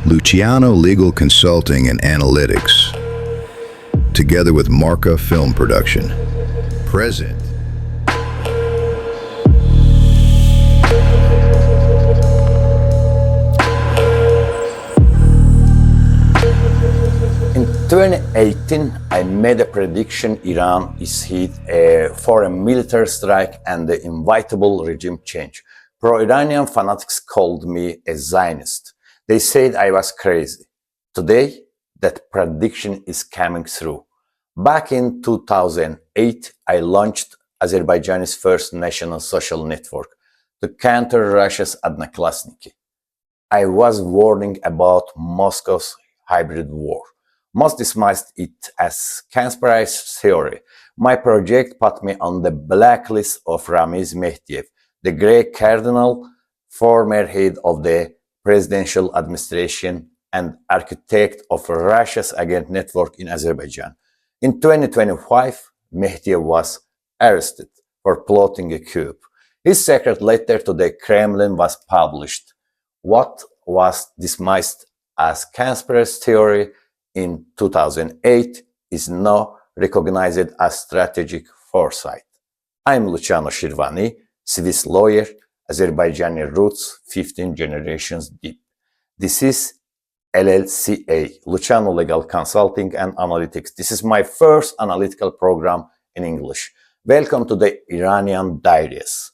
Luciano Legal Consulting and Analytics, together with Marca Film Production, present. In 2018, I made a prediction Iran is hit for a military strike and the inevitable regime change. Pro-Iranian fanatics called me a Zionist. They said I was crazy. Today, that prediction is coming through. Back in 2008, I launched Azerbaijani's first national social network to counter Russia's Odnoklassniki. I was warning about Moscow's hybrid war. Most dismissed it as conspiracy theory. My project put me on the blacklist of Ramiz Mehdiev, the Grey Cardinal, former head of the presidential administration and architect of Russia's agent network in Azerbaijan. In 2025, Mehdiev was arrested for plotting a coup. His secret letter to the Kremlin was published. What was dismissed as conspiracy theory in 2008 is now recognized as strategic foresight. I'm Luciano Shirvani, Swiss lawyer, Azerbaijani roots 15 generations deep. This is LLCA, Luciano Legal Consulting and Analytics. This is my first analytical program in English. Welcome to the Iranian Diaries.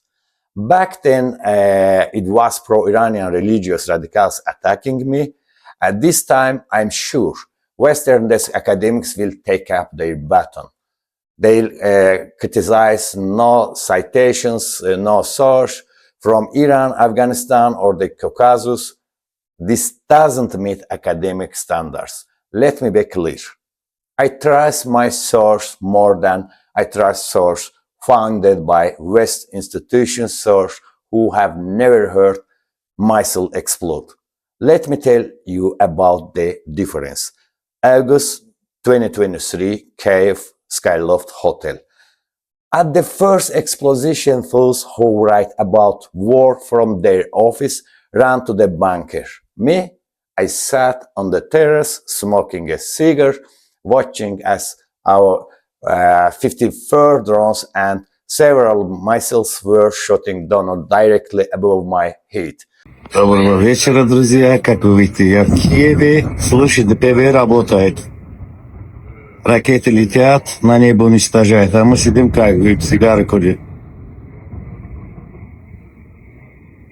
Back then, it was pro-Iranian religious radicals attacking me. At this time, I'm sure Western desk academics will take up their baton. They'll criticize no citations, no source from Iran, Afghanistan, or the Caucasus. This doesn't meet academic standards. Let me be clear. I trust my source more than I trust source founded by West institutions source who have never heard missile explode. Let me tell you about the difference. August 2023, Kiev Skyloft Hotel. At the first explosion, those who write about war from their office ran to the bunker. Me, I sat on the terrace smoking a cigar, watching as our 54 drones and several missiles were shooting down directly above my head. Доброго вечера, друзья. Как вы видите, я в Киеве. Слушайте, ПВ работает. Ракеты летят, на небо уничтожают. А мы сидим как, сигары курим.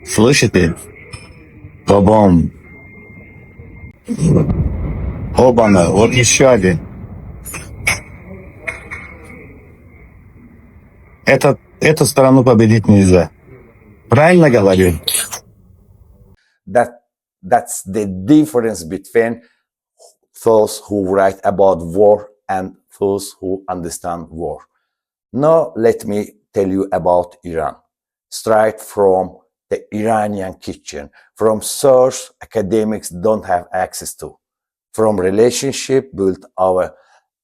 Слышите? Бом-бом. Оба-на, вот еще один. Эту страну победить нельзя. Правильно говорю? That's the difference between those who write about war and those who understand war. Now let me tell you about Iran, straight from the Iranian kitchen, from source academics don't have access to, from relationship built over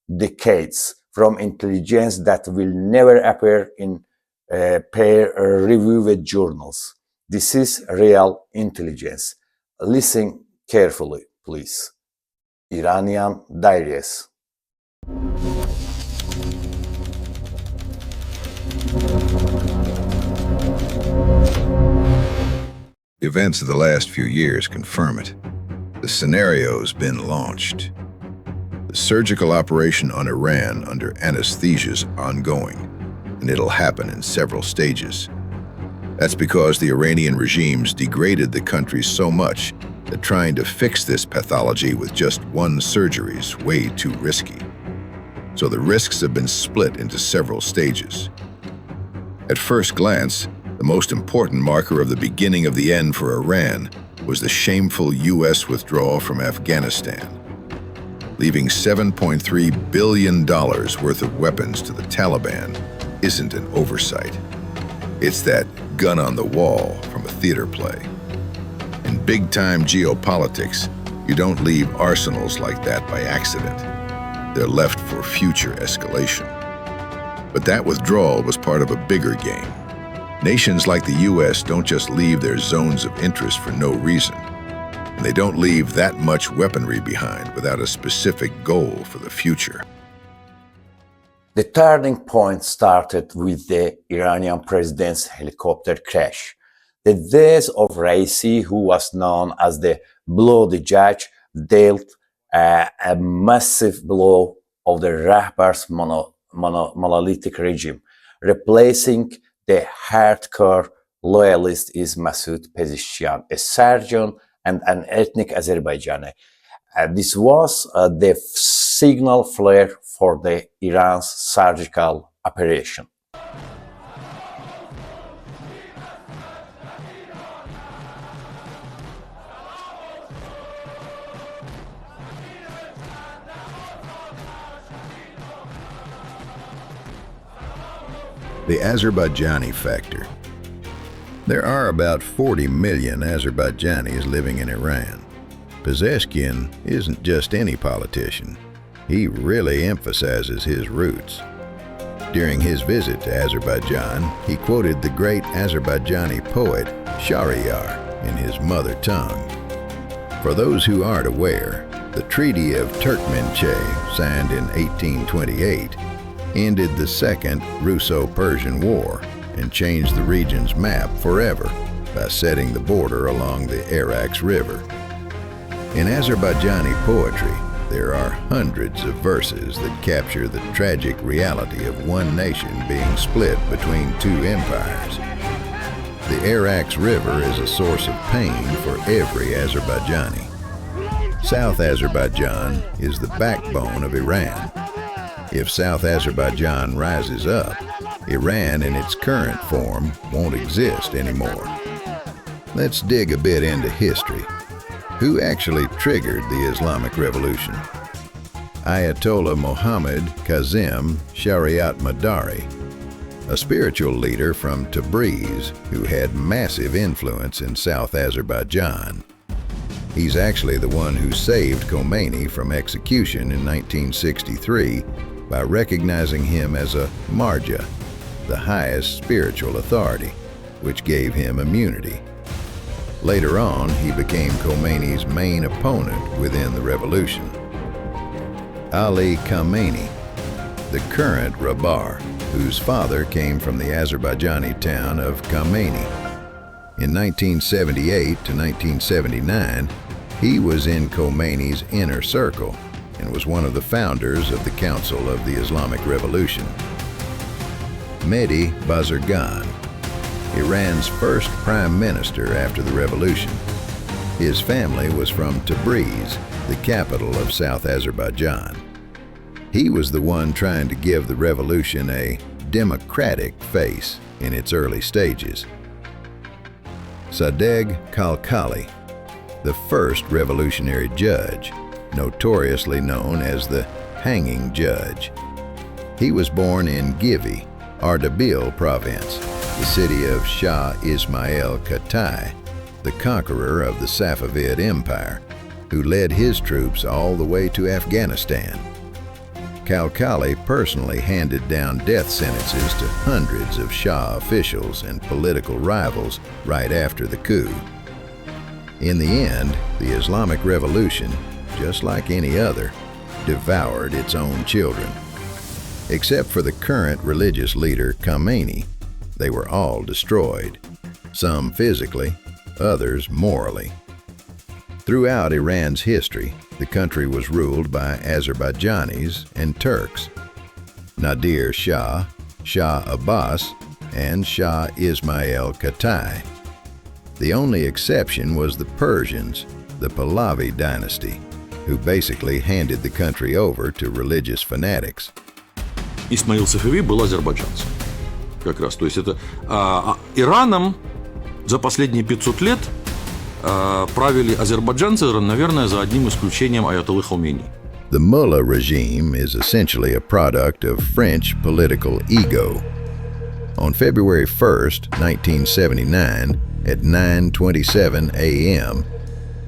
decades, from intelligence that will never appear in peer-reviewed journals. This is real intelligence. Listen carefully, please. Iranian Diaries. The events of the last few years confirm it. The scenario's been launched. The surgical operation on Iran under anesthesia is ongoing, and it'll happen in several stages. That's because the Iranian regime's degraded the country so much that trying to fix this pathology with just one surgery is way too risky. So the risks have been split into several stages. At first glance, the most important marker of the beginning of the end for Iran was the shameful U.S. withdrawal from Afghanistan, leaving $7.3 billion worth of weapons to the Taliban isn't an oversight. It's that gun on the wall from a theater play. In big-time geopolitics, you don't leave arsenals like that by accident. They're left for future escalation. But that withdrawal was part of a bigger game. Nations like the U.S. don't just leave their zones of interest for no reason. And they don't leave that much weaponry behind without a specific goal for the future. The turning point started with the Iranian president's helicopter crash. The death of Raisi, who was known as the Bloody Judge, dealt a massive blow of the Rahbar's monolithic regime, replacing the hardcore loyalist is Masoud Pezeshkian, a surgeon and an ethnic Azerbaijani. This was the signal flare for the Iran's surgical operation. The Azerbaijani factor. There are about 40 million Azerbaijanis living in Iran. Pezeshkian isn't just any politician. He really emphasizes his roots. During his visit to Azerbaijan, he quoted the great Azerbaijani poet Shahriyar in his mother tongue. For those who aren't aware, the Treaty of Turkmenchay, signed in 1828, ended the Second Russo-Persian War and changed the region's map forever by setting the border along the Arax River. In Azerbaijani poetry, there are hundreds of verses that capture the tragic reality of one nation being split between two empires. The Arax River is a source of pain for every Azerbaijani. South Azerbaijan is the backbone of Iran. If South Azerbaijan rises up, Iran in its current form won't exist anymore. Let's dig a bit into history. Who actually triggered the Islamic Revolution? Ayatollah Mohammad Kazim Shariat Madari, a spiritual leader from Tabriz who had massive influence in South Azerbaijan. He's actually the one who saved Khomeini from execution in 1963 by recognizing him as a marja, the highest spiritual authority, which gave him immunity. Later on, he became Khomeini's main opponent within the revolution. Ali Khamenei, the current Rahbar, whose father came from the Azerbaijani town of Khamenei. In 1978 to 1979, he was in Khomeini's inner circle and was one of the founders of the Council of the Islamic Revolution. Mehdi Bazargan, Iran's first prime minister after the revolution. His family was from Tabriz, the capital of South Azerbaijan. He was the one trying to give the revolution a democratic face in its early stages. Sadegh Khalkhali, the first revolutionary judge, notoriously known as the Hanging Judge. He was born in Givi, Ardabil province, the city of Shah Ismail Qatai, the conqueror of the Safavid Empire, who led his troops all the way to Afghanistan. Khalkhali personally handed down death sentences to hundreds of Shah officials and political rivals right after the coup. In the end, the Islamic Revolution, just like any other, devoured its own children. Except for the current religious leader Khamenei, they were all destroyed, some physically, others morally. Throughout Iran's history, the country was ruled by Azerbaijanis and Turks. Nadir Shah, Shah Abbas, and Shah Ismail Qatai. The only exception was the Persians, the Pahlavi dynasty, who basically handed the country over to religious fanatics. Исмаил Сафави был азербайджанцем. Как раз. То есть это Ираном за последние 500 лет правили азербайджанцы, наверное, за одним исключением аятоллы Хомейни. The Mullah regime is essentially a product of French political ego. On February 1st, 1979, at 9:27 a.m.,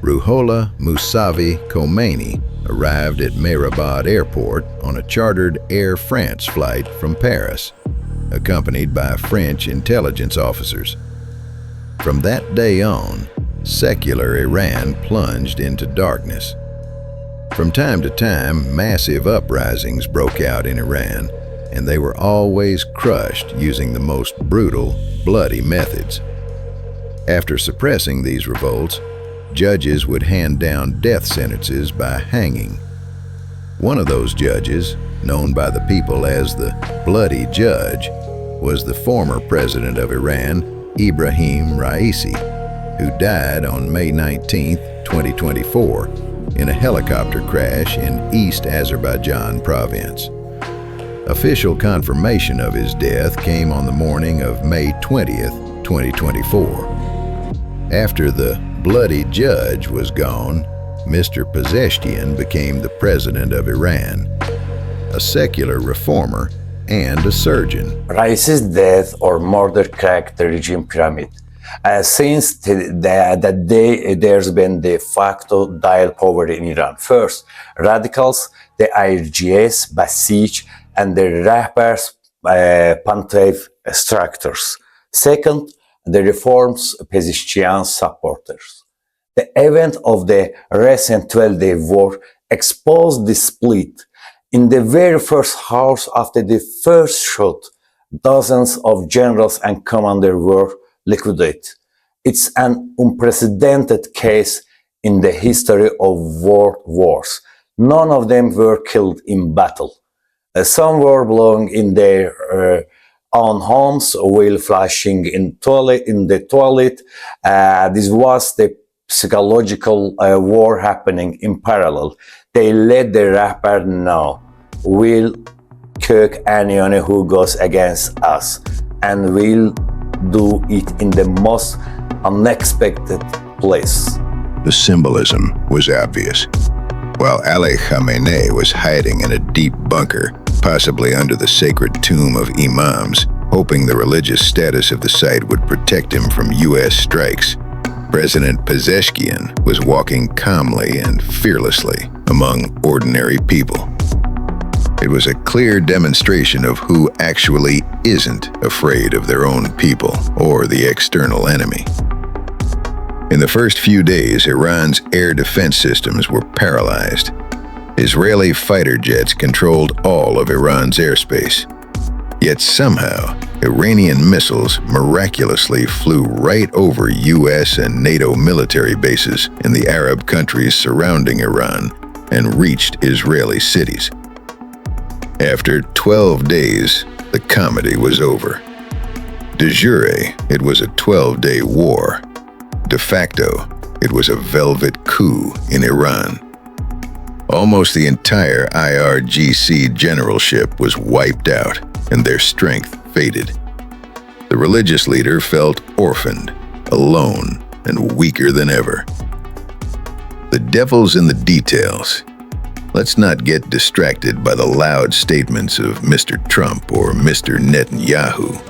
Ruhollah Mousavi Khomeini arrived at Mehrabad Airport on a chartered Air France flight from Paris, accompanied by French intelligence officers. From that day on, secular Iran plunged into darkness. From time to time, massive uprisings broke out in Iran, and they were always crushed using the most brutal, bloody methods. After suppressing these revolts, judges would hand down death sentences by hanging. One of those judges, known by the people as the Bloody Judge, was the former president of Iran, Ebrahim Raisi, who died on May 19, 2024, in a helicopter crash in East Azerbaijan province. Official confirmation of his death came on the morning of May 20th, 2024. After the Bloody Judge was gone, Mr. Pezeshkian became the president of Iran, a secular reformer and a surgeon. Raisi's death or murder cracked the regime pyramid. Since that day, there's been de facto dual power in Iran. First, radicals, the IRGS, Basij, and the Rahbar Pahlavi structures. Second, the reforms Pezeshkian supporters. The event of the recent 12-day war exposed the split. In the very first hours after the first shot, dozens of generals and commanders were liquidated. It's an unprecedented case in the history of world wars. None of them were killed in battle. Some were blown in their own homes while flashing in the toilet. This was the psychological war happening in parallel. They let the Rahbar know, we'll cook anyone who goes against us, and we'll do it in the most unexpected place. The symbolism was obvious. While Ali Khamenei was hiding in a deep bunker, possibly under the sacred tomb of imams, hoping the religious status of the site would protect him from U.S. strikes, President Pezeshkian was walking calmly and fearlessly among ordinary people. It was a clear demonstration of who actually isn't afraid of their own people or the external enemy. In the first few days, Iran's air defense systems were paralyzed. Israeli fighter jets controlled all of Iran's airspace. Yet somehow, Iranian missiles miraculously flew right over U.S. and NATO military bases in the Arab countries surrounding Iran and reached Israeli cities. After 12 days, the comedy was over. De jure, it was a 12-day war. De facto, it was a velvet coup in Iran. Almost the entire IRGC generalship was wiped out, and their strength faded. The religious leader felt orphaned, alone, and weaker than ever. The devil's in the details. Let's not get distracted by the loud statements of Mr. Trump or Mr. Netanyahu.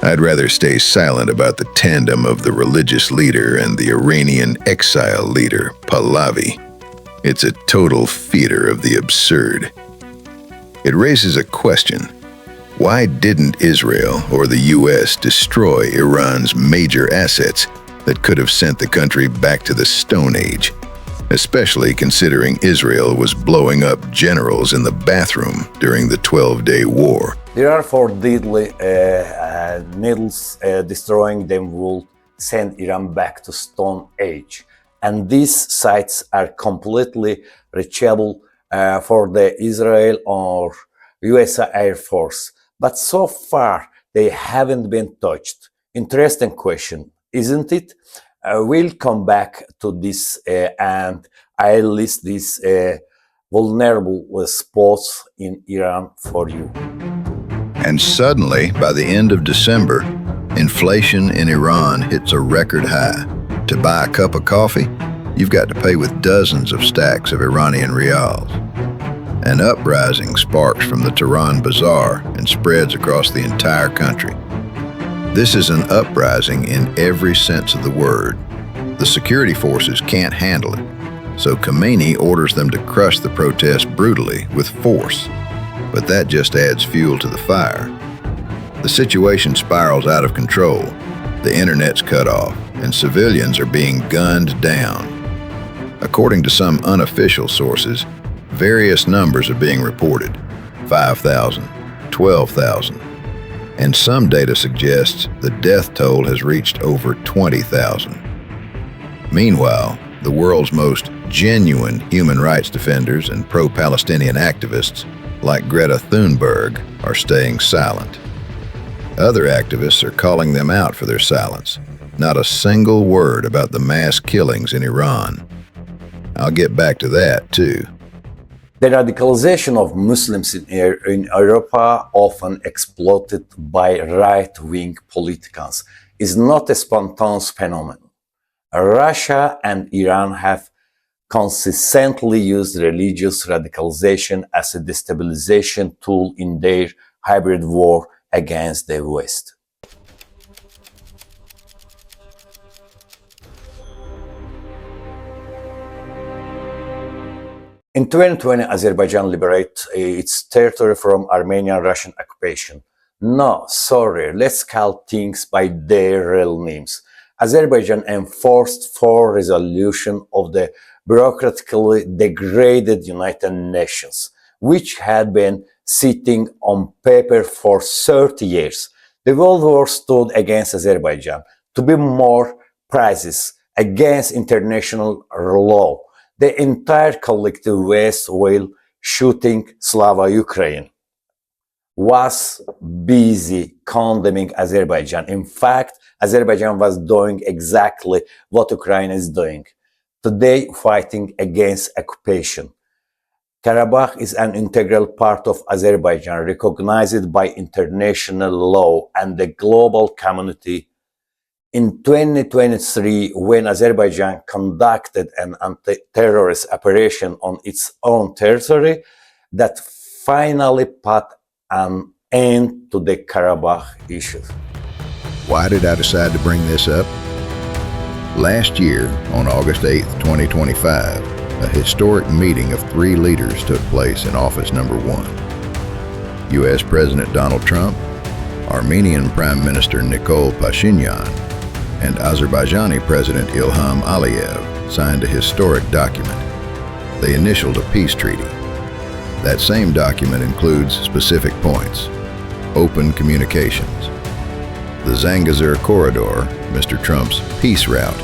I'd rather stay silent about the tandem of the religious leader and the Iranian exile leader, Pahlavi. It's a total theater of the absurd. It raises a question. Why didn't Israel or the U.S. destroy Iran's major assets that could have sent the country back to the Stone Age, especially considering Israel was blowing up generals in the bathroom during the 12-day war? There are four deadly needles destroying them will send Iran back to Stone Age. And these sites are completely reachable for the Israel or US Air Force. But so far, they haven't been touched. Interesting question, isn't it? We'll come back to this and I'll list these vulnerable spots in Iran for you. And suddenly, by the end of December, inflation in Iran hits a record high. To buy a cup of coffee, you've got to pay with dozens of stacks of Iranian rials. An uprising sparks from the Tehran Bazaar and spreads across the entire country. This is an uprising in every sense of the word. The security forces can't handle it, so Khomeini orders them to crush the protest brutally with force. But that just adds fuel to the fire. The situation spirals out of control. The internet's cut off. and civilians are being gunned down. According to some unofficial sources, various numbers are being reported: 5,000, 12,000, and some data suggests the death toll has reached over 20,000. Meanwhile, the world's most genuine human rights defenders and pro-Palestinian activists, like Greta Thunberg, are staying silent. Other activists are calling them out for their silence. Not a single word about the mass killings in Iran. I'll get back to that, too. The radicalization of Muslims in Europe, often exploited by right-wing politicians, is not a spontaneous phenomenon. Russia and Iran have consistently used religious radicalization as a destabilization tool in their hybrid war against the West. In 2020, Azerbaijan liberated its territory from Armenian-Russian occupation. No, sorry, let's call things by their real names. Azerbaijan enforced full resolution of the bureaucratically degraded United Nations, which had been sitting on paper for 30 years. The World War stood against Azerbaijan, to be more precise, against international law. The entire collective West, while shooting Slava Ukraine, was busy condemning Azerbaijan. In fact, Azerbaijan was doing exactly what Ukraine is doing today, fighting against occupation. Karabakh is an integral part of Azerbaijan, recognized by international law and the global community. In 2023, when Azerbaijan conducted an anti-terrorist operation on its own territory, that finally put an end to the Karabakh issue. Why did I decide to bring this up? Last year, on August 8, 2025, a historic meeting of 3 leaders took place in office number 1. U.S. President Donald Trump, Armenian Prime Minister Nikol Pashinyan, and Azerbaijani President Ilham Aliyev signed a historic document. They initialed a peace treaty. That same document includes specific points: open communications, the Zangezur Corridor, Mr. Trump's peace route.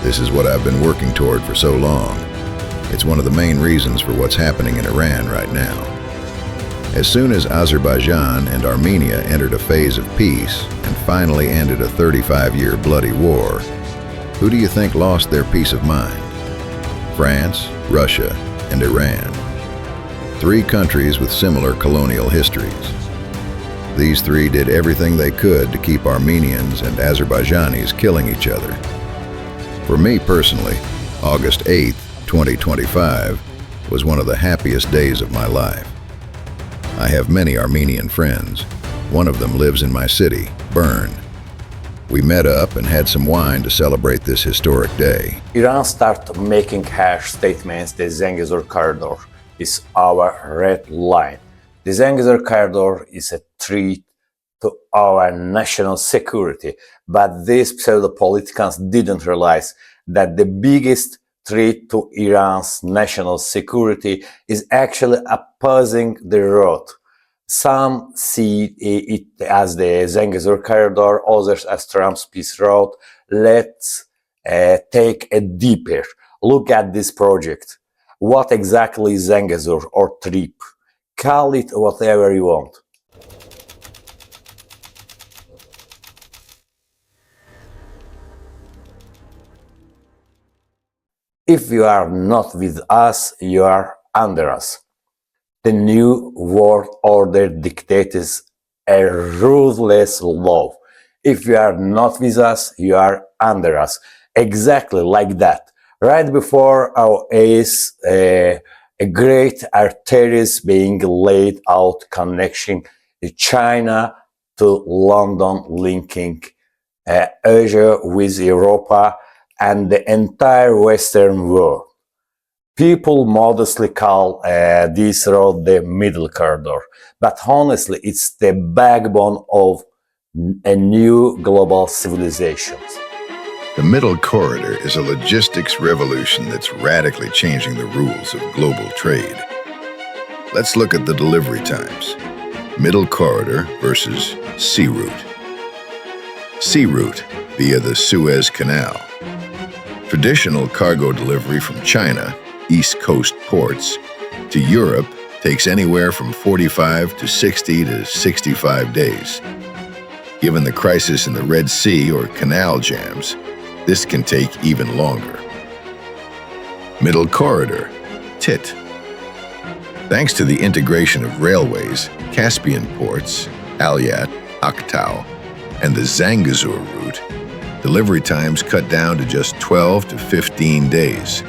This is what I've been working toward for so long. It's one of the main reasons for what's happening in Iran right now. As soon as Azerbaijan and Armenia entered a phase of peace and finally ended a 35-year bloody war, who do you think lost their peace of mind? France, Russia, and Iran. 3 countries with similar colonial histories. These 3 did everything they could to keep Armenians and Azerbaijanis killing each other. For me personally, August 8, 2025 was one of the happiest days of my life. I have many Armenian friends. One of them lives in my city, Bern. We met up and had some wine to celebrate this historic day. Iran started making harsh statements. The Zangezur Corridor is our red line. The Zangezur Corridor is a threat to our national security, but these pseudo-politicians didn't realize that the biggest threat to Iran's national security is actually opposing the road. Some see it as the Zangezur Corridor, others as Trump's peace road. Let's take a deeper look at this project. What exactly is Zangezur or TRIP? Call it whatever you want. If you are not with us, you are under us. The new world order dictates a ruthless law. If you are not with us, you are under us. Exactly like that. Right before our eyes, a great arteries being laid out connecting China to London, linking Asia with Europa and the entire Western world. People modestly call this road the Middle Corridor, but honestly, it's the backbone of a new global civilization. The Middle Corridor is a logistics revolution that's radically changing the rules of global trade. Let's look at the delivery times. Middle Corridor versus Sea Route. Sea Route via the Suez Canal. Traditional cargo delivery from China, East Coast ports, to Europe takes anywhere from 45 to 60 to 65 days. Given the crisis in the Red Sea or canal jams, this can take even longer. Middle Corridor, TIT. Thanks to the integration of railways, Caspian ports, Alyat, Aktau, and the Zangezur route, delivery times cut down to just 12 to 15 days.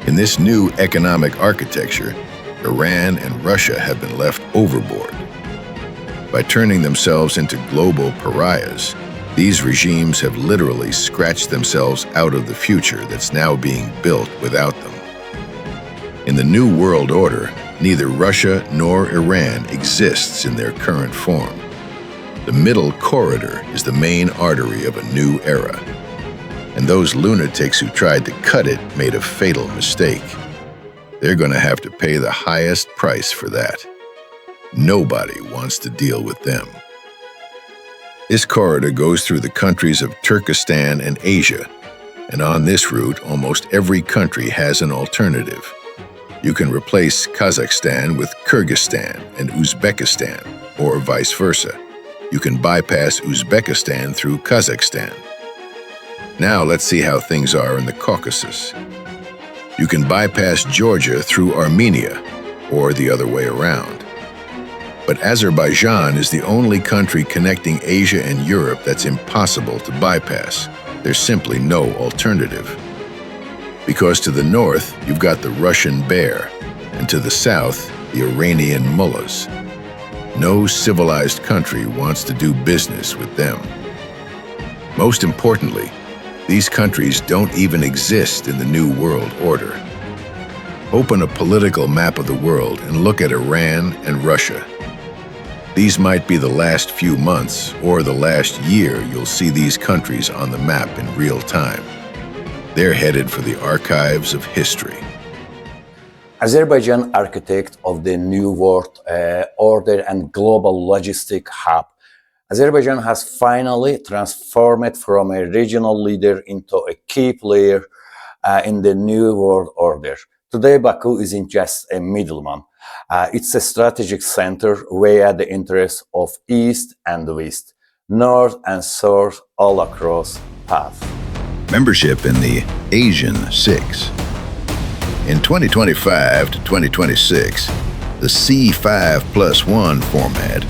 In this new economic architecture, Iran and Russia have been left overboard. By turning themselves into global pariahs, these regimes have literally scratched themselves out of the future that's now being built without them. In the New World Order, neither Russia nor Iran exists in their current form. The Middle Corridor is the main artery of a new era. And those lunatics who tried to cut it made a fatal mistake. They're going to have to pay the highest price for that. Nobody wants to deal with them. This corridor goes through the countries of Turkestan and Asia, and on this route, almost every country has an alternative. You can replace Kazakhstan with Kyrgyzstan and Uzbekistan, or vice versa. You can bypass Uzbekistan through Kazakhstan. Now let's see how things are in the Caucasus. You can bypass Georgia through Armenia, or the other way around. But Azerbaijan is the only country connecting Asia and Europe that's impossible to bypass. There's simply no alternative. Because to the north, you've got the Russian Bear, and to the south, the Iranian mullahs. No civilized country wants to do business with them. Most importantly, these countries don't even exist in the New World Order. Open a political map of the world and look at Iran and Russia. These might be the last few months or the last year you'll see these countries on the map in real time. They're headed for the archives of history. Azerbaijan, architect of the New World Order and global logistic hub, Azerbaijan has finally transformed from a regional leader into a key player in the New World Order. Today, Baku isn't just a middleman. It's a strategic center where the interests of East and West, North and South all across path. Membership in the Asian Six. In 2025 to 2026, the C5+1 format,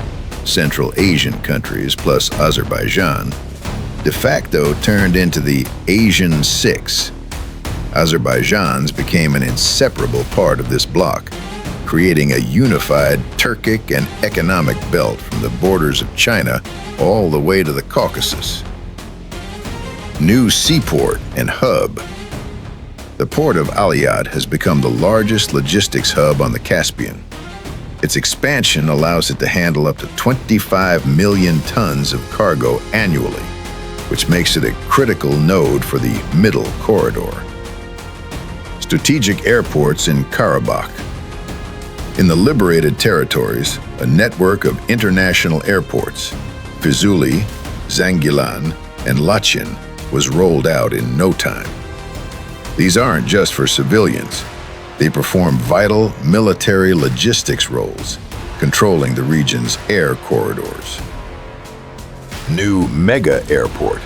Central Asian countries plus Azerbaijan, de facto turned into the Asian Six. Azerbaijan's became an inseparable part of this bloc, creating a unified Turkic and economic belt from the borders of China all the way to the Caucasus. New seaport and hub. The port of Alyat has become the largest logistics hub on the Caspian. Its expansion allows it to handle up to 25 million tons of cargo annually, which makes it a critical node for the Middle Corridor. Strategic airports in Karabakh. In the liberated territories, a network of international airports, Fizuli, Zangilan, and Lachin, was rolled out in no time. These aren't just for civilians. They perform vital military logistics roles, controlling the region's air corridors. New mega airport.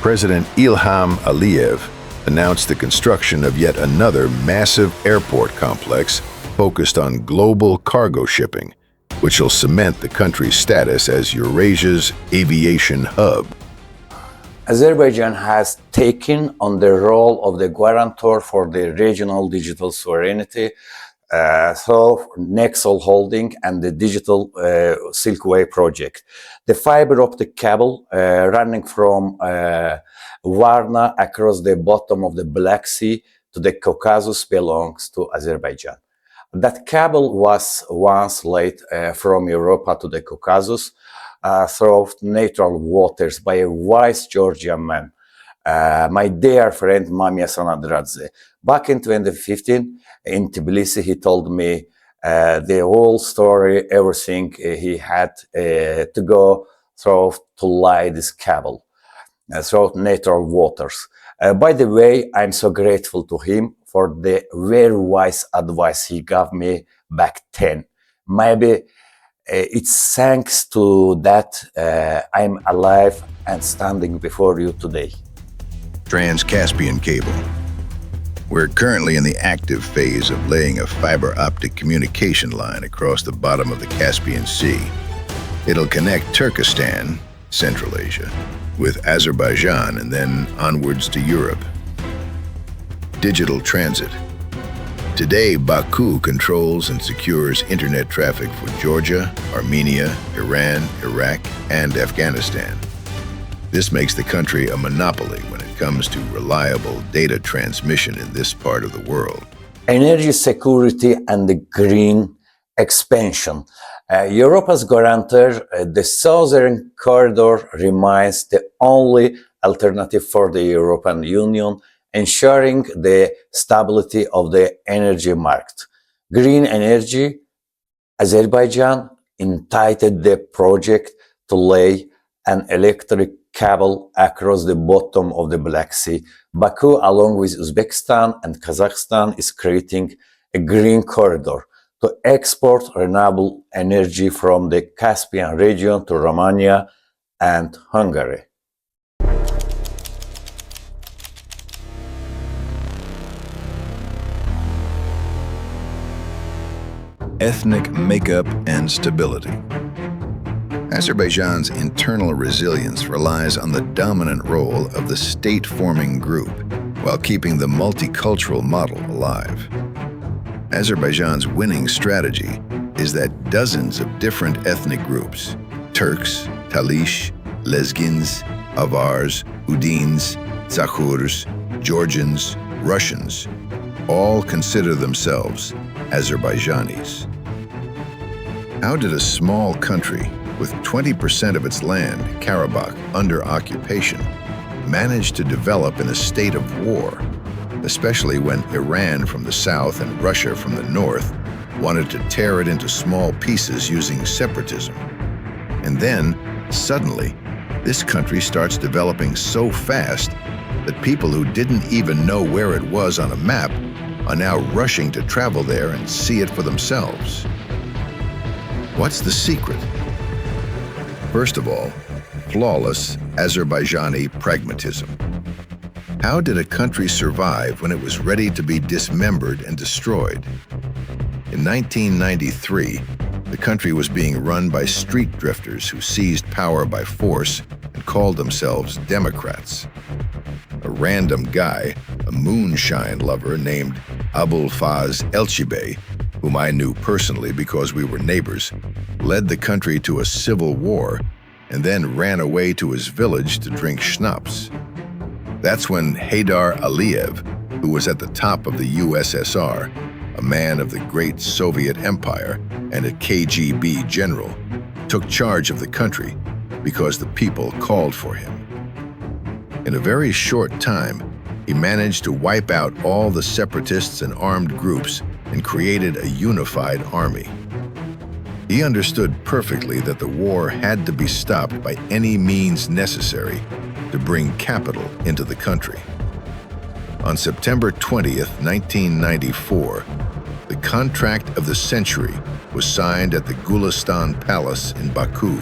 President Ilham Aliyev announced the construction of yet another massive airport complex focused on global cargo shipping, which will cement the country's status as Eurasia's aviation hub. Azerbaijan has taken on the role of the guarantor for the regional digital sovereignty through Nexol Holding and the Digital Silkway project. The fiber optic cable running from Varna across the bottom of the Black Sea to the Caucasus belongs to Azerbaijan. That cable was once laid from Europa to the Caucasus through neutral waters by a wise Georgian man. my dear friend Mami Sanadradze. Back in 2015 in Tbilisi, he told me the whole story, everything he had to go through to lay this cable through natural waters. By the way, I'm so grateful to him for the very wise advice he gave me back then. Maybe it's thanks to that I'm alive and standing before you today. Trans-Caspian Cable. We're currently in the active phase of laying a fiber optic communication line across the bottom of the Caspian Sea. It'll connect Turkestan, Central Asia, with Azerbaijan and then onwards to Europe. Digital transit. Today, Baku controls and secures internet traffic for Georgia, Armenia, Iran, Iraq, and Afghanistan. This makes the country a monopoly when it comes to reliable data transmission in this part of the world. Energy security and the green expansion. Europe's guarantor, the Southern Corridor remains the only alternative for the European Union, ensuring the stability of the energy market. Green energy, Azerbaijan entitled the project to lay an electric cable across the bottom of the Black Sea. Baku, along with Uzbekistan and Kazakhstan, is creating a green corridor to export renewable energy from the Caspian region to Romania and Hungary. Ethnic makeup and stability. Azerbaijan's internal resilience relies on the dominant role of the state-forming group while keeping the multicultural model alive. Azerbaijan's winning strategy is that dozens of different ethnic groups, Turks, Talish, Lezgins, Avars, Udins, Zakhurs, Georgians, Russians, all consider themselves Azerbaijanis. How did a small country with 20% of its land, Karabakh, under occupation, manage to develop in a state of war, especially when Iran from the south and Russia from the north wanted to tear it into small pieces using separatism? And then, suddenly, this country starts developing so fast that people who didn't even know where it was on a map are now rushing to travel there and see it for themselves. What's the secret? First of all, flawless Azerbaijani pragmatism. How did a country survive when it was ready to be dismembered and destroyed? In 1993, the country was being run by street drifters who seized power by force and called themselves Democrats. A random guy, a moonshine lover named Abulfaz Elchibey, whom I knew personally because we were neighbors, led the country to a civil war and then ran away to his village to drink schnapps. That's when Haydar Aliyev, who was at the top of the USSR, a man of the great Soviet Empire and a KGB general, took charge of the country because the people called for him. In a very short time, he managed to wipe out all the separatists and armed groups and created a unified army. He understood perfectly that the war had to be stopped by any means necessary to bring capital into the country. On September 20th, 1994, the contract of the century was signed at the Gulistan Palace in Baku.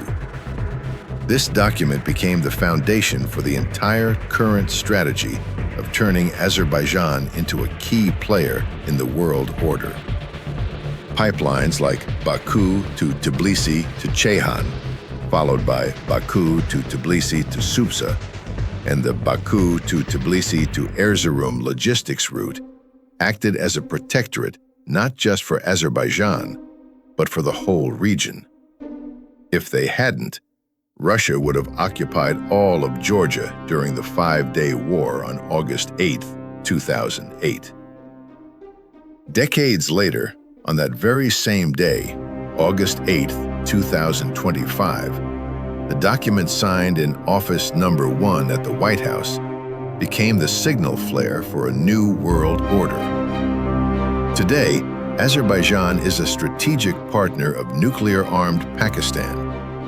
This document became the foundation for the entire current strategy of turning Azerbaijan into a key player in the world order. Pipelines like Baku to Tbilisi to Ceyhan, followed by Baku to Tbilisi to Supsa, and the Baku to Tbilisi to Erzurum logistics route acted as a protectorate not just for Azerbaijan, but for the whole region. If they hadn't, Russia would have occupied all of Georgia during the 5-day war on August 8, 2008. Decades later, on that very same day, August 8, 2025, the document signed in Office Number 1 at the White House became the signal flare for a new world order. Today, Azerbaijan is a strategic partner of nuclear-armed Pakistan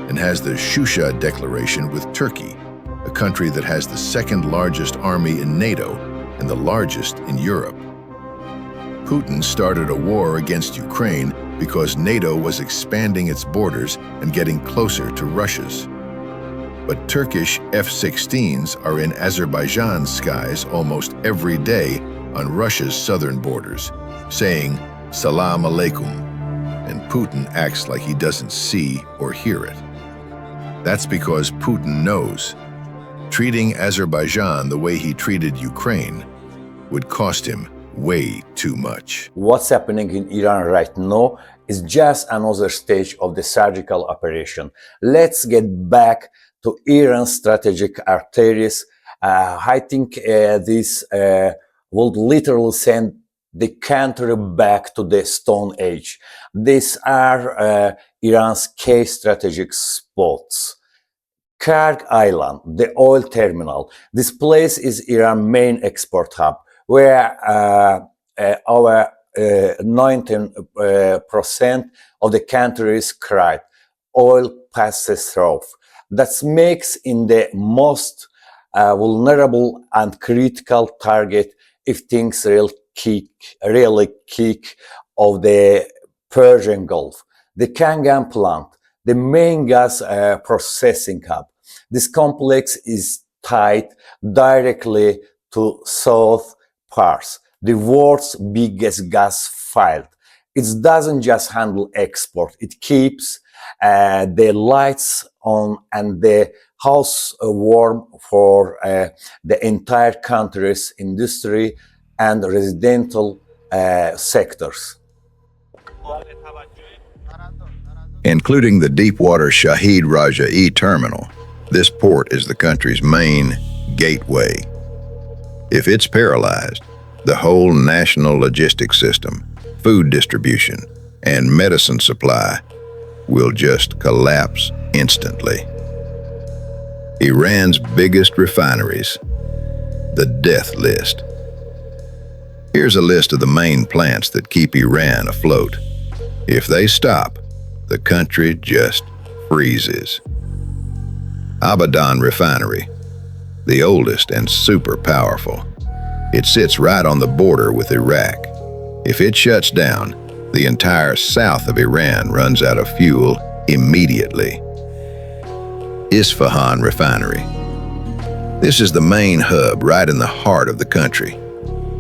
and has the Shusha Declaration with Turkey, a country that has the second largest army in NATO and the largest in Europe. Putin started a war against Ukraine because NATO was expanding its borders and getting closer to Russia's. But Turkish F-16s are in Azerbaijan's skies almost every day on Russia's southern borders, saying, "Salam alaikum," and Putin acts like he doesn't see or hear it. That's because Putin knows treating Azerbaijan the way he treated Ukraine would cost him way too much. What's happening in Iran right now is just another stage of the surgical operation. Let's get back to Iran's strategic arteries. I think this would literally send the country back to the Stone Age. These are Iran's key strategic spots. Karg Island, the oil terminal. This place is Iran's main export hub, where over 19% of the country's crude oil passes through. That makes it the most vulnerable and critical target if things really kick of the Persian Gulf. The Kangan plant, the main gas processing hub. This complex is tied directly to South Pars, the world's biggest gas field. It doesn't just handle export, it keeps the lights on and the house warm for the entire country's industry and residential sectors. Including the deepwater Shahid Raja'i terminal, this port is the country's main gateway. If it's paralyzed, the whole national logistics system, food distribution, and medicine supply will just collapse instantly. Iran's biggest refineries, the death list. Here's a list of the main plants that keep Iran afloat. If they stop, the country just freezes. Abadan Refinery, the oldest and super powerful. It sits right on the border with Iraq. If it shuts down, the entire south of Iran runs out of fuel immediately. Isfahan Refinery. This is the main hub right in the heart of the country.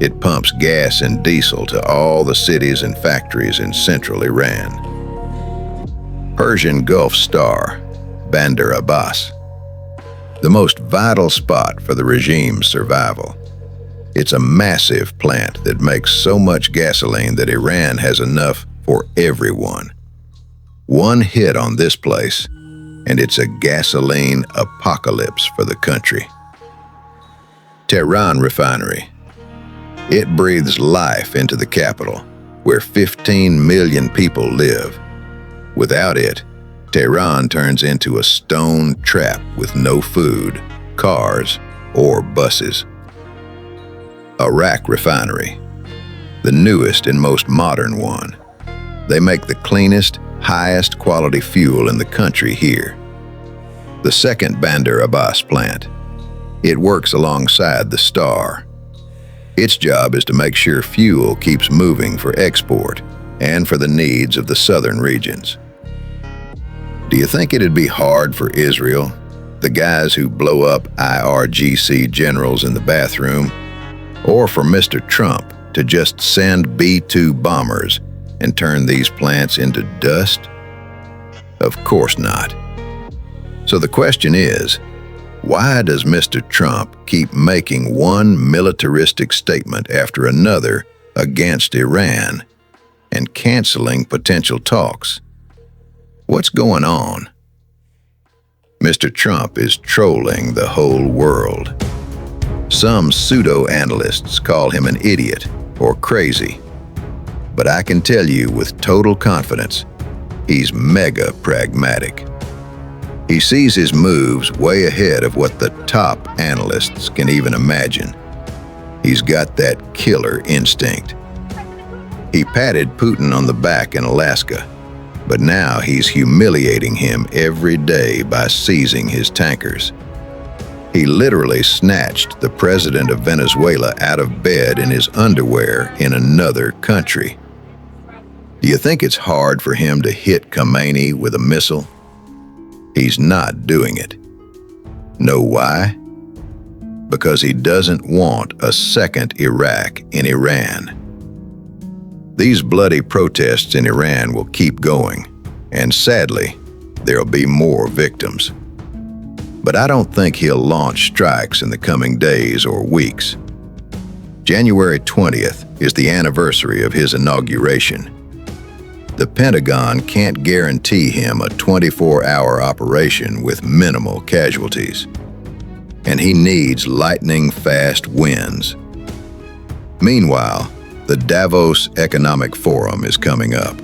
It pumps gas and diesel to all the cities and factories in central Iran. Persian Gulf Star, Bandar Abbas. The most vital spot for the regime's survival. It's a massive plant that makes so much gasoline that Iran has enough for everyone. One hit on this place, and it's a gasoline apocalypse for the country. Tehran Refinery. It breathes life into the capital, where 15 million people live. Without it, Tehran turns into a stone trap with no food, cars, or buses. Arak Refinery, the newest and most modern one. They make the cleanest, highest quality fuel in the country here. The second Bandar Abbas plant. It works alongside the Star. Its job is to make sure fuel keeps moving for export and for the needs of the southern regions. Do you think it'd be hard for Israel, the guys who blow up IRGC generals in the bathroom, or for Mr. Trump to just send B-2 bombers and turn these plants into dust? Of course not. So the question is, why does Mr. Trump keep making one militaristic statement after another against Iran and canceling potential talks? What's going on? Mr. Trump is trolling the whole world. Some pseudo-analysts call him an idiot or crazy. But I can tell you with total confidence, he's mega pragmatic. He sees his moves way ahead of what the top analysts can even imagine. He's got that killer instinct. He patted Putin on the back in Alaska, but now he's humiliating him every day by seizing his tankers. He literally snatched the president of Venezuela out of bed in his underwear in another country. Do you think it's hard for him to hit Khamenei with a missile? He's not doing it. Know why? Because he doesn't want a second Iraq in Iran. These bloody protests in Iran will keep going, and sadly, there'll be more victims. But I don't think he'll launch strikes in the coming days or weeks. January 20th is the anniversary of his inauguration. The Pentagon can't guarantee him a 24-hour operation with minimal casualties. And he needs lightning-fast winds. Meanwhile, the Davos Economic Forum is coming up,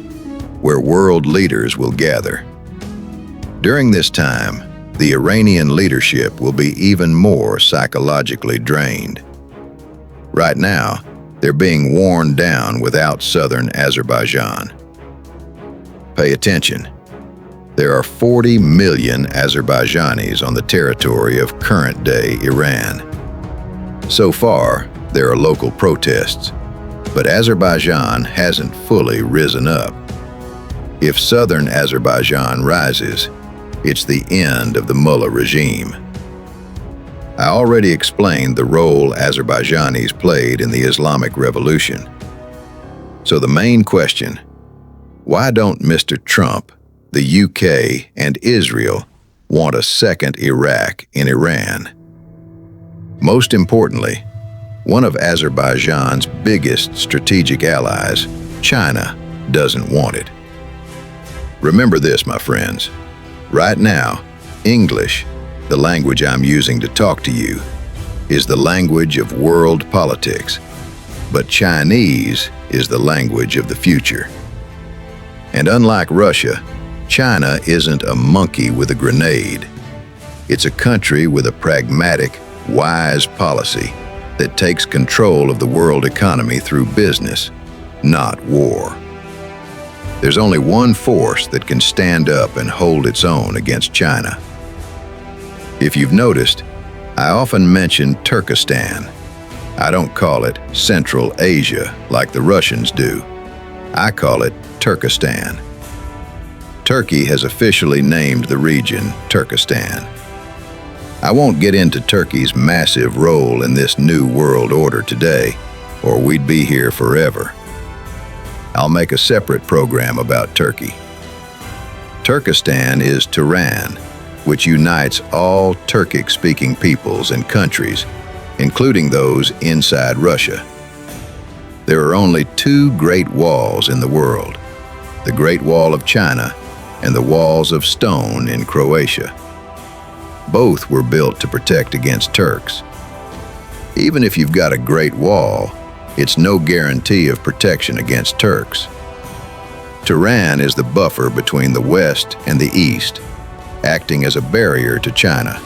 where world leaders will gather. During this time, the Iranian leadership will be even more psychologically drained. Right now, they're being worn down without southern Azerbaijan. Pay attention. There are 40 million Azerbaijanis on the territory of current-day Iran. So far, there are local protests, but Azerbaijan hasn't fully risen up. If southern Azerbaijan rises, it's the end of the Mullah regime. I already explained the role Azerbaijanis played in the Islamic Revolution. So the main question: why don't Mr. Trump, the UK, and Israel want a second Iraq in Iran? Most importantly, one of Azerbaijan's biggest strategic allies, China, doesn't want it. Remember this, my friends. Right now, English, the language I'm using to talk to you, is the language of world politics, but Chinese is the language of the future. And unlike Russia, China isn't a monkey with a grenade. It's a country with a pragmatic, wise policy that takes control of the world economy through business, not war. There's only one force that can stand up and hold its own against China. If you've noticed, I often mention Turkestan. I don't call it Central Asia like the Russians do. I call it Turkestan. Turkey has officially named the region Turkestan. I won't get into Turkey's massive role in this new world order today, or we'd be here forever. I'll make a separate program about Turkey. Turkestan is Turan, which unites all Turkic-speaking peoples and countries, including those inside Russia. There are only two Great Walls in the world: the Great Wall of China and the Walls of Stone in Croatia. Both were built to protect against Turks. Even if you've got a Great Wall, it's no guarantee of protection against Turks. Turan is the buffer between the West and the East, acting as a barrier to China.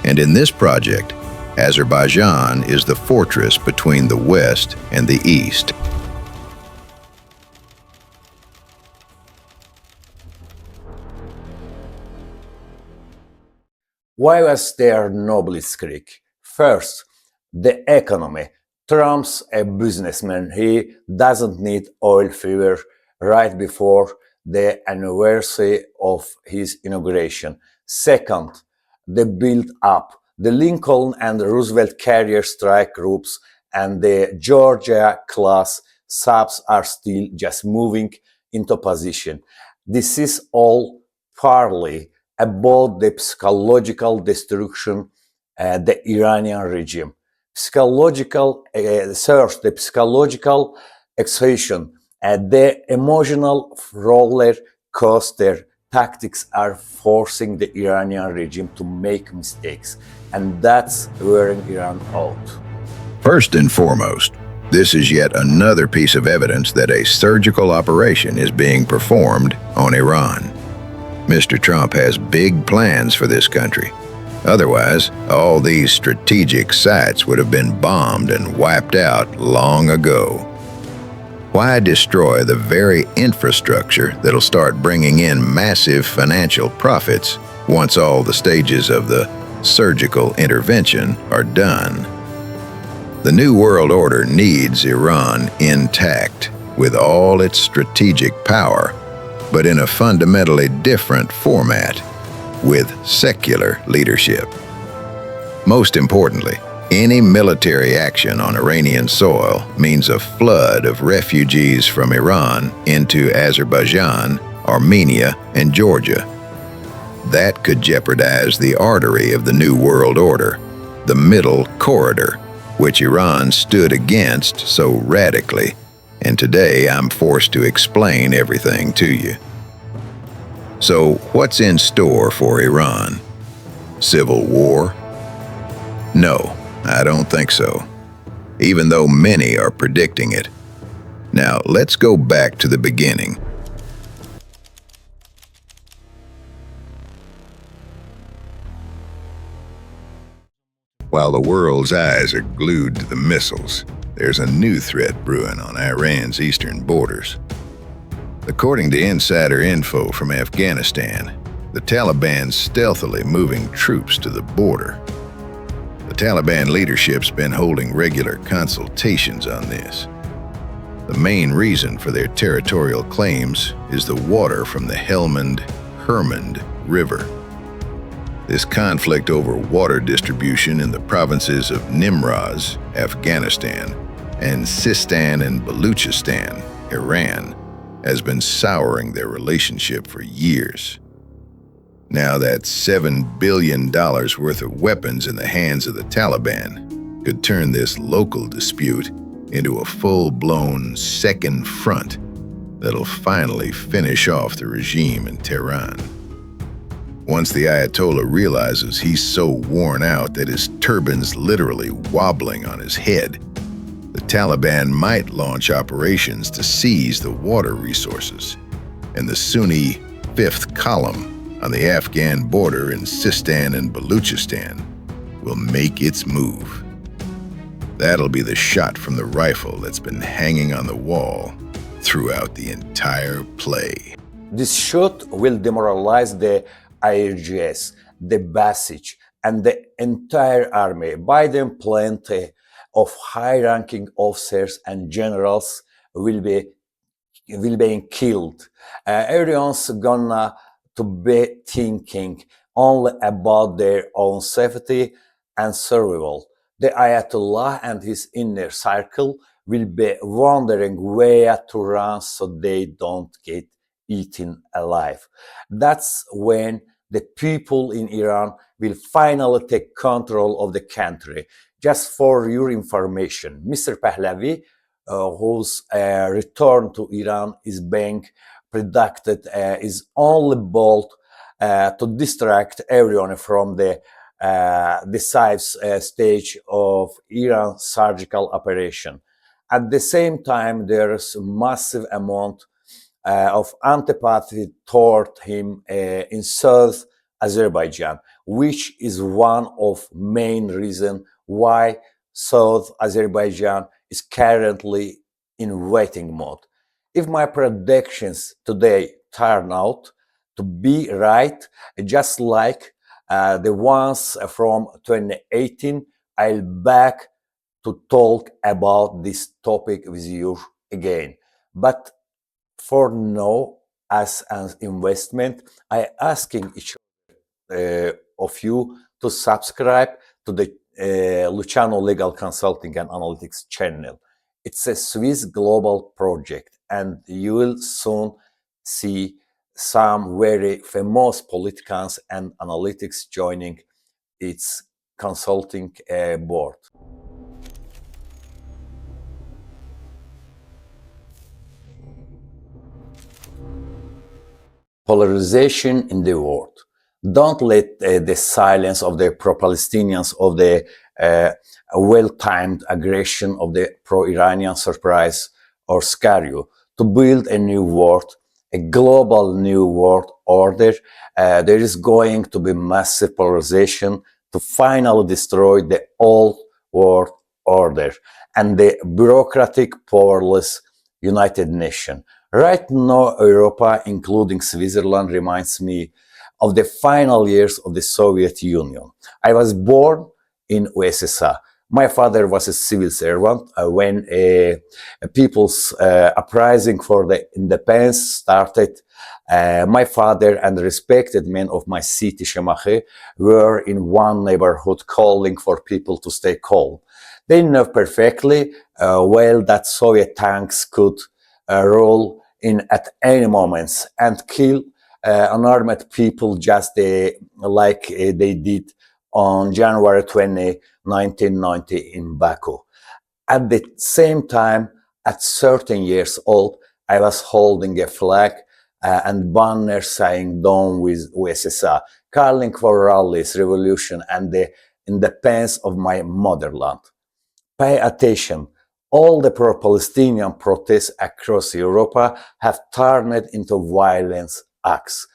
And in this project, Azerbaijan is the fortress between the West and the East. Why was there no blitzkrieg? First, the economy. Trump's a businessman. He doesn't need oil fever right before the anniversary of his inauguration. Second, the build-up. The Lincoln and Roosevelt carrier strike groups and the Georgia-class subs are still just moving into position. This is all partly about the psychological destruction the Iranian regime. The psychological exhaustion, the emotional roller coaster tactics are forcing the Iranian regime to make mistakes, and that's wearing Iran out. First and foremost, this is yet another piece of evidence that a surgical operation is being performed on Iran. Mr. Trump has big plans for this country. Otherwise, all these strategic sites would have been bombed and wiped out long ago. Why destroy the very infrastructure that'll start bringing in massive financial profits once all the stages of the surgical intervention are done? The New World Order needs Iran intact, with all its strategic power, but in a fundamentally different format, with secular leadership. Most importantly, any military action on Iranian soil means a flood of refugees from Iran into Azerbaijan, Armenia, and Georgia. That could jeopardize the artery of the New World Order, the Middle Corridor, which Iran stood against so radically, and today I'm forced to explain everything to you. So, what's in store for Iran? Civil war? No, I don't think so, even though many are predicting it. Now, let's go back to the beginning. While the world's eyes are glued to the missiles, there's a new threat brewing on Iran's eastern borders. According to insider info from Afghanistan, the Taliban's stealthily moving troops to the border. The Taliban leadership's been holding regular consultations on this. The main reason for their territorial claims is the water from the Helmand River. This conflict over water distribution in the provinces of Nimroz, Afghanistan, and Sistan and Baluchistan, Iran, has been souring their relationship for years. Now that $7 billion worth of weapons in the hands of the Taliban could turn this local dispute into a full-blown second front that'll finally finish off the regime in Tehran. Once the Ayatollah realizes he's so worn out that his turban's literally wobbling on his head, the Taliban might launch operations to seize the water resources, and the Sunni Fifth Column on the Afghan border in Sistan and Baluchistan will make its move. That'll be the shot from the rifle that's been hanging on the wall throughout the entire play. This shot will demoralize the IRGS, the Basij, and the entire army. Biden plenty of high-ranking officers and generals will be killed. Everyone's gonna to be thinking only about their own safety and survival. The Ayatollah and his inner circle will be wondering where to run so they don't get eaten alive. That's when the people in Iran will finally take control of the country. Just for your information, Mr. Pahlavi, whose return to Iran is being predicted, is only bold to distract everyone from the decisive stage of Iran's surgical operation. At the same time, there is a massive amount of antipathy toward him in South Azerbaijan, which is one of main reasons why South Azerbaijan is currently in waiting mode. If my predictions today turn out to be right, just like the ones from 2018, I'll back to talk about this topic with you again. But for now, as an investment, I asking each of you to subscribe to the Luciano Legal Consulting and Analytics channel. It's a Swiss global project, and you will soon see some very famous politicians and analytics joining its consulting board. Polarization in the world. Don't let the silence of the pro-Palestinians, of the well-timed aggression of the pro-Iranian surprise or scare you. To build a new world, a global new world order. There is going to be massive polarization to finally destroy the old world order and the bureaucratic, powerless United Nations. Right now, Europa, including Switzerland, reminds me of the final years of the Soviet Union. I was born in USSR. My father was a civil servant when people's uprising for the independence started. My father and the respected men of my city, Shemahe, were in one neighborhood calling for people to stay calm. They knew perfectly well that Soviet tanks could roll in at any moment and kill unarmed people just like they did on January 20, 1990 in Baku. At the same time, at 13 years old, I was holding a flag and banner saying "Down with USSR," calling for rallies, revolution, and the independence of my motherland. Pay attention. All the pro-Palestinian protests across Europe have turned into violence acts.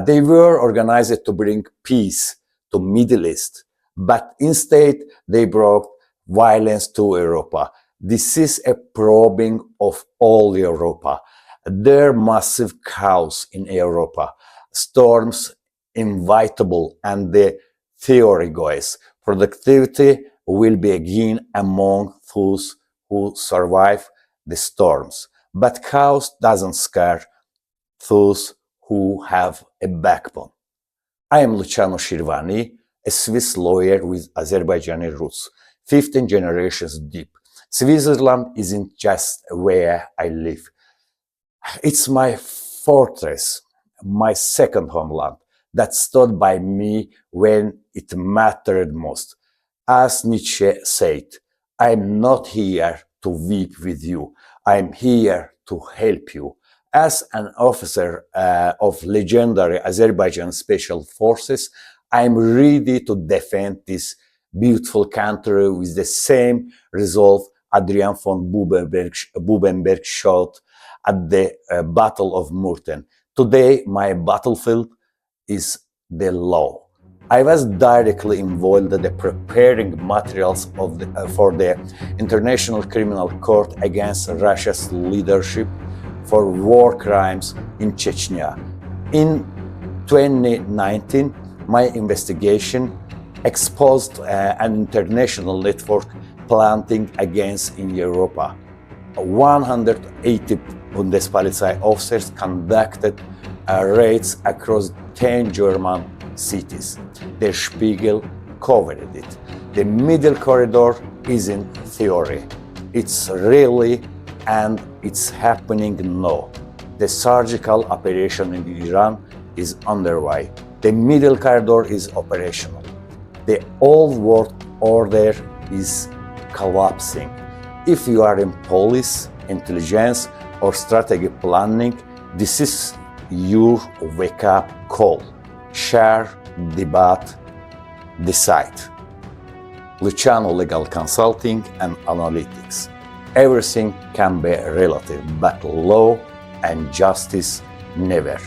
They were organized to bring peace to Middle East, but instead they brought violence to Europa. This is a probing of all Europa. Their massive chaos in Europa, storms inevitable, and the theory goes. Productivity will be again among those who survive the storms. But chaos doesn't scare those who have a backbone. I am Luciano Shirvani, a Swiss lawyer with Azerbaijani roots, 15 generations deep. Switzerland isn't just where I live. It's my fortress, my second homeland, that stood by me when it mattered most. As Nietzsche said, I'm not here to weep with you. I'm here to help you. As an officer of legendary Azerbaijan Special Forces, I'm ready to defend this beautiful country with the same resolve Adrian von Bubenberg showed at the Battle of Murten. Today, my battlefield is the law. I was directly involved in the preparing materials for the International Criminal Court against Russia's leadership for war crimes in Chechnya. In 2019, my investigation exposed an international network planting against in Europa. 180 Bundespolizei officers conducted raids across 10 German cities. Der Spiegel covered it. The middle corridor isn't theory. It's really, and it's happening now. The surgical operation in Iran is underway. The middle corridor is operational. The old world order is collapsing. If you are in police, intelligence, or strategic planning, this is your wake-up call. Share, debate, decide. Luciano Legal Consulting and Analytics. Everything can be relative, but law and justice never.